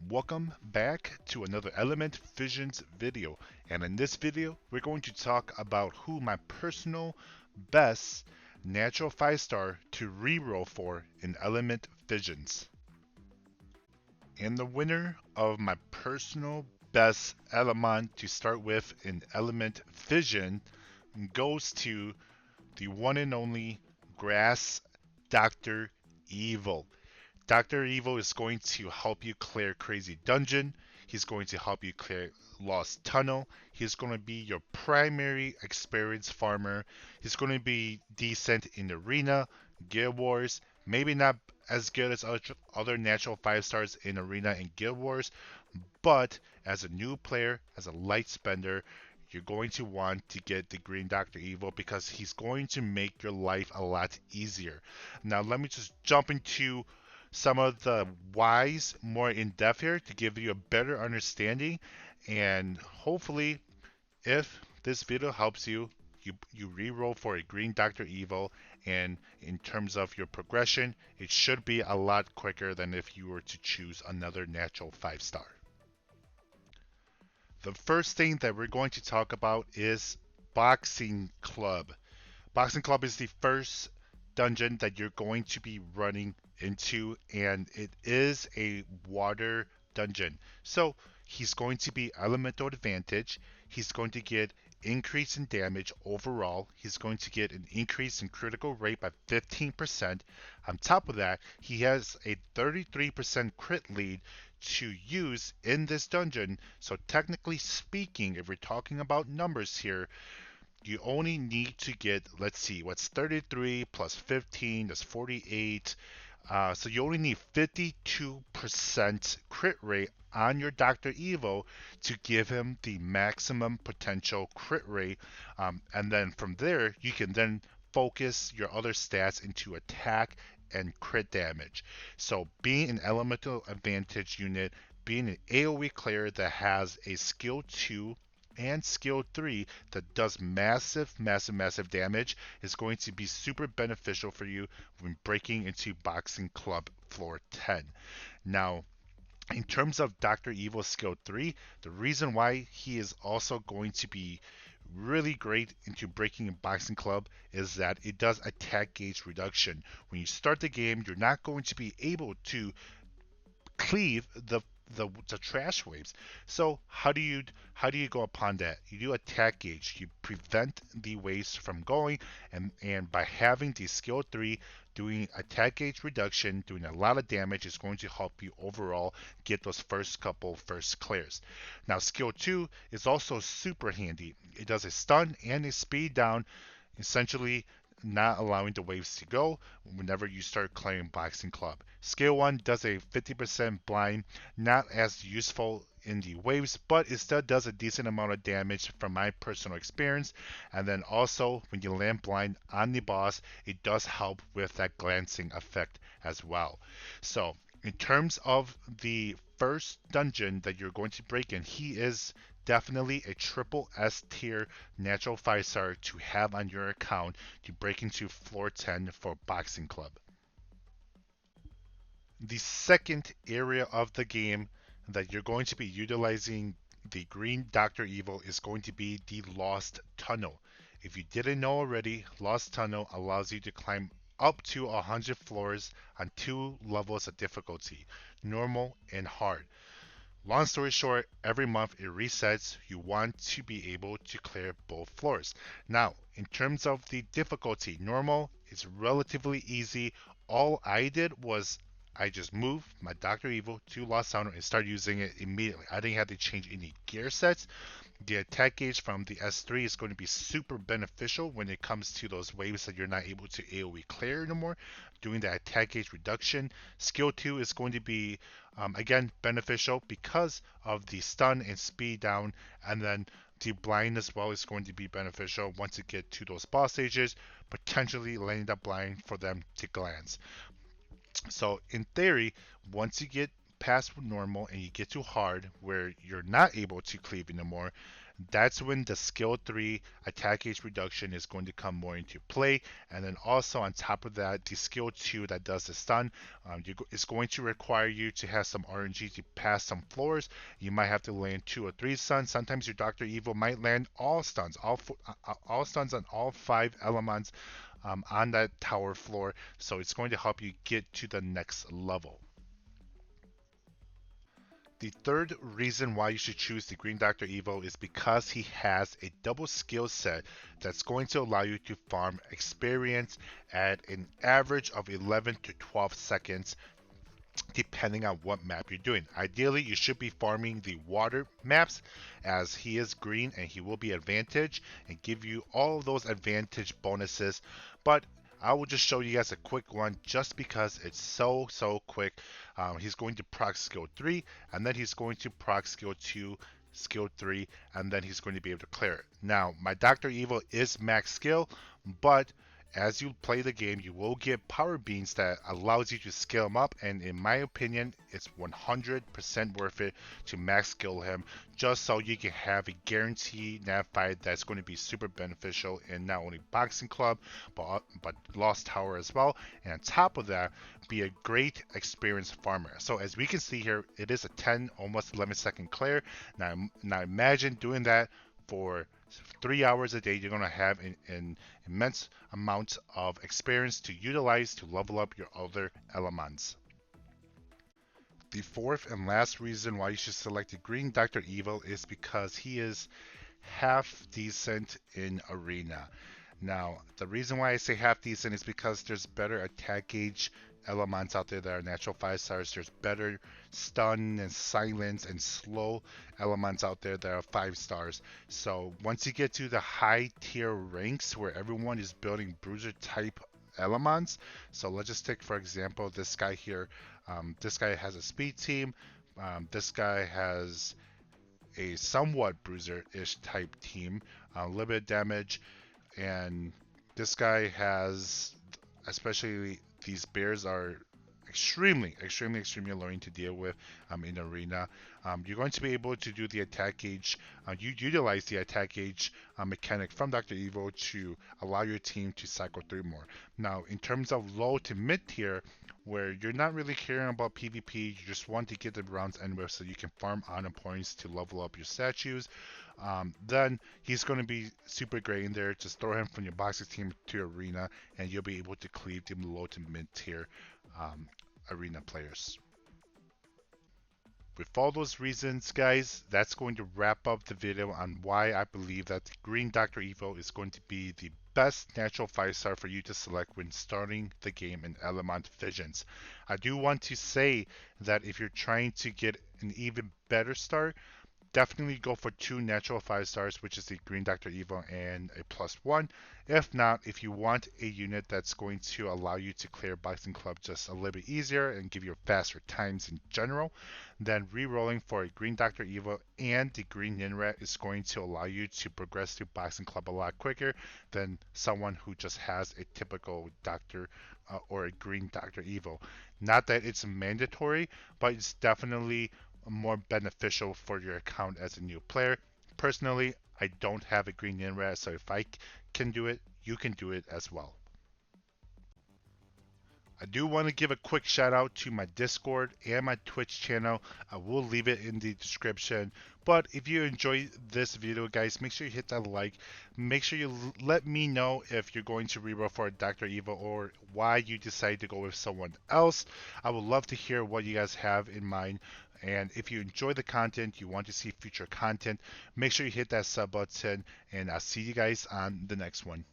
Welcome back to another Element Fissions video. And in this video, we're going to talk about who my personal best natural 5-star to reroll for in Element Fissions. And the winner of my personal best Elemon to start with in Element Fission goes to the one and only Grass Dr. Evil. Dr. Evil is going to help you clear Crazy Dungeon. He's going to help you clear Lost Tunnel. He's going to be your primary experienced farmer. He's going to be decent in Arena, Guild Wars, maybe not as good as other natural 5-stars in Arena and Guild Wars, but as a new player, as a light spender, you're going to want to get the Green Dr. Evil because he's going to make your life a lot easier. Now, let me just jump into some of the whys more in depth here to give you a better understanding. And hopefully, if this video helps you, you re-roll for a Green Dr. Evil, and in terms of your progression, it should be a lot quicker than if you were to choose another natural 5-star. The first thing that we're going to talk about is Boxing Club. Boxing Club is the first dungeon that you're going to be running into, and it is a water dungeon. So he's going to be elemental advantage. He's going to get increase in damage overall. He's going to get an increase in critical rate by 15%. On top of that, he has a 33% crit lead to use in this dungeon. So technically speaking, if we're talking about numbers here, you only need to get, let's see, what's 33 plus 15, that's 48. So you only need 52% crit rate on your Dr. Evo to give him the maximum potential crit rate. And then from there, you can then focus your other stats into attack and crit damage. So being an elemental advantage unit, being an AoE clear that has a skill 2 and skill 3 that does massive damage is going to be super beneficial for you when breaking into Boxing Club floor 10. Now, in terms of Dr. Evil skill 3, the reason why he is also going to be really great into breaking in Boxing Club is that it does attack gauge reduction. When you start the game, you're not going to be able to cleave the trash waves. So how do you go upon that? You do attack gauge. You prevent the waves from going, and by having the skill 3 doing attack gauge reduction, doing a lot of damage is going to help you overall get those first clears. Now skill 2 is also super handy. It does a stun and a speed down, essentially not allowing the waves to go whenever you start clearing Boxing Club. Skill 1 does a 50% blind, not as useful in the waves, but it still does a decent amount of damage from my personal experience. And then also, when you land blind on the boss, it does help with that glancing effect as well. So, in terms of the first dungeon that you're going to break in, he is definitely a triple S tier natural 5-star to have on your account to break into floor 10 for Boxing Club. The second area of the game that you're going to be utilizing the Green Dr. Evil is going to be the Lost Tunnel. If you didn't know already, Lost Tunnel allows you to climb up to 100 floors on 2 levels of difficulty, normal and hard. Long story short, every month it resets. You want to be able to clear both floors. Now, in terms of the difficulty, normal is relatively easy. All I did was I just moved my Dr. Evil to Lost Tunnel and started using it immediately. I didn't have to change any gear sets. The attack gauge from the S3 is going to be super beneficial when it comes to those waves that you're not able to AoE clear anymore. Doing the attack gauge reduction. Skill 2 is going to be, again, beneficial because of the stun and speed down. And then the blind as well is going to be beneficial once you get to those boss stages, potentially letting that blind for them to glance. So in theory, once you get past normal and you get to hard where you're not able to cleave anymore, That's when the skill 3 attack age reduction is going to come more into play. And then also on top of that, the skill 2 that does the stun, it's going to require you to have some RNG to pass some floors. You might have to land 2 or 3 stuns. Sometimes your Dr. Evil might land all stuns, all stuns on all 5 elements on that tower floor. So it's going to help you get to the next level. The third reason why you should choose the Green Dr. Evo is because he has a double skill set that's going to allow you to farm experience at an average of 11 to 12 seconds depending on what map you're doing. Ideally, you should be farming the water maps as he is green and he will be advantage and give you all of those advantage bonuses. But I will just show you guys a quick one just because it's so quick. He's going to proc skill 3 and then he's going to proc skill 2, skill 3, and then he's going to be able to clear it. Now, my Dr. Evil is max skill, but as you play the game, you will get power beans that allows you to scale him up, and in my opinion, it's 100% worth it to max skill him, just so you can have a guaranteed nav fight that's going to be super beneficial in not only Boxing Club, but Lost Tower as well, and on top of that, be a great experienced farmer. So as we can see here, it is a 10, almost 11-second clear. Now imagine doing that for 3 hours a day. You're going to have an immense amount of experience to utilize to level up your other elements. The fourth and last reason why you should select the green Dr. Evil is because he is half decent in arena. Now, the reason why I say half decent is because there's better attack gauge elements out there that are natural 5 stars. There's better stun and silence and slow elements out there that are 5 stars. So once you get to the high tier ranks where everyone is building bruiser type elements, so let's just take for example this guy here. This guy has a speed team. This guy has a somewhat bruiser-ish type team, a little bit of damage, and this guy has, especially these bears are extremely annoying to deal with in arena. You're going to be able to do the attack gauge. You utilize the attack gauge mechanic from Dr. Evil to allow your team to cycle through more. Now, in terms of low to mid tier, where you're not really caring about PvP, you just want to get the rounds anywhere so you can farm honor points to level up your statues. Then he's going to be super great in there. Just throw him from your boxing team to arena, and you'll be able to cleave them low to mid tier arena players. With all those reasons, guys, that's going to wrap up the video on why I believe that the Green Dr. Evo is going to be the best natural 5-star for you to select when starting the game in Elemon Fissions. I do want to say that if you're trying to get an even better start, definitely go for 2 natural 5 stars, which is the Green Dr. Evo and a +1. If not, if you want a unit that's going to allow you to clear Boxing Club just a little bit easier and give you faster times in general, then re-rolling for a Green Dr. Evo and the Green Ninrat is going to allow you to progress through Boxing Club a lot quicker than someone who just has a typical Doctor or a Green Dr. Evo. Not that it's mandatory, but it's definitely more beneficial for your account as a new player. Personally, I don't have a green Ninrat, so if I can do it, you can do it as well. I do want to give a quick shout out to my Discord and my Twitch channel. I will leave it in the description. But if you enjoy this video, guys, make sure you hit that like. Make sure you let me know if you're going to reroll for Dr. Evil or why you decided to go with someone else. I would love to hear what you guys have in mind. And if you enjoy the content, you want to see future content, make sure you hit that sub button, and I'll see you guys on the next one.